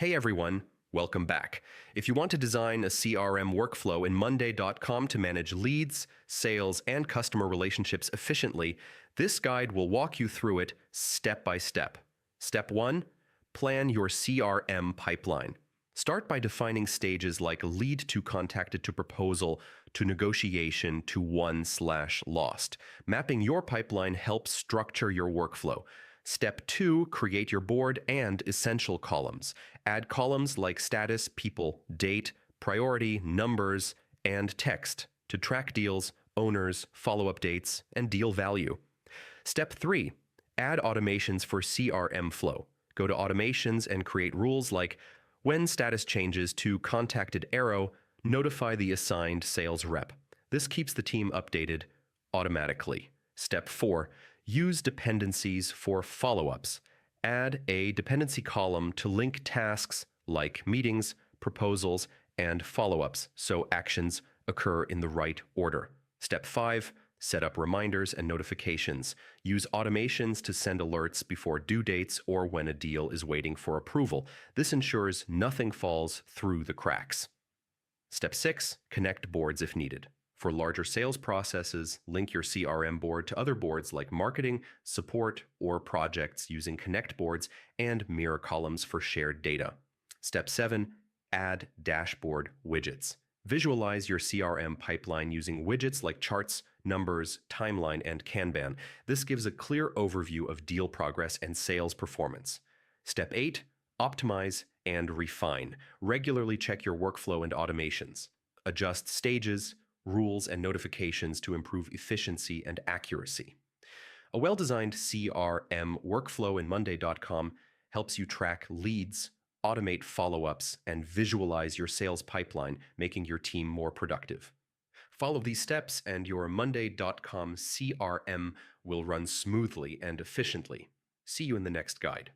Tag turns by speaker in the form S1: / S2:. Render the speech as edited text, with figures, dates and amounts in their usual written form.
S1: Hey everyone, welcome back. If you want to design a CRM workflow in Monday.com to manage leads, sales, and customer relationships efficiently, this guide will walk you through it step by step. Step 1. Plan your CRM pipeline. Start by defining stages like lead to contacted to proposal to negotiation to won/lost. Mapping your pipeline helps structure your workflow. Step 2, create your board and essential columns. Add columns like status, people, date, priority, numbers, and text to track deals, owners, follow-up dates, and deal value. Step 3, add automations for CRM flow. Go to automations and create rules like when status changes to contacted arrow, notify the assigned sales rep. This keeps the team updated automatically. Step 4, use dependencies for follow-ups. Add a dependency column to link tasks like meetings, proposals, and follow-ups so actions occur in the right order. Step 5, set up reminders and notifications. Use automations to send alerts before due dates or when a deal is waiting for approval. This ensures nothing falls through the cracks. Step 6, connect boards if needed. For larger sales processes, link your CRM board to other boards like marketing, support, or projects using connect boards and mirror columns for shared data. Step 7, add dashboard widgets. Visualize your CRM pipeline using widgets like charts, numbers, timeline, and Kanban. This gives a clear overview of deal progress and sales performance. Step 8, optimize and refine. Regularly check your workflow and automations. Adjust stages, rules, and notifications to improve efficiency and accuracy. A well-designed CRM workflow in Monday.com helps you track leads, automate follow-ups, and visualize your sales pipeline, making your team more productive. Follow these steps and your Monday.com CRM will run smoothly and efficiently. See you in the next guide.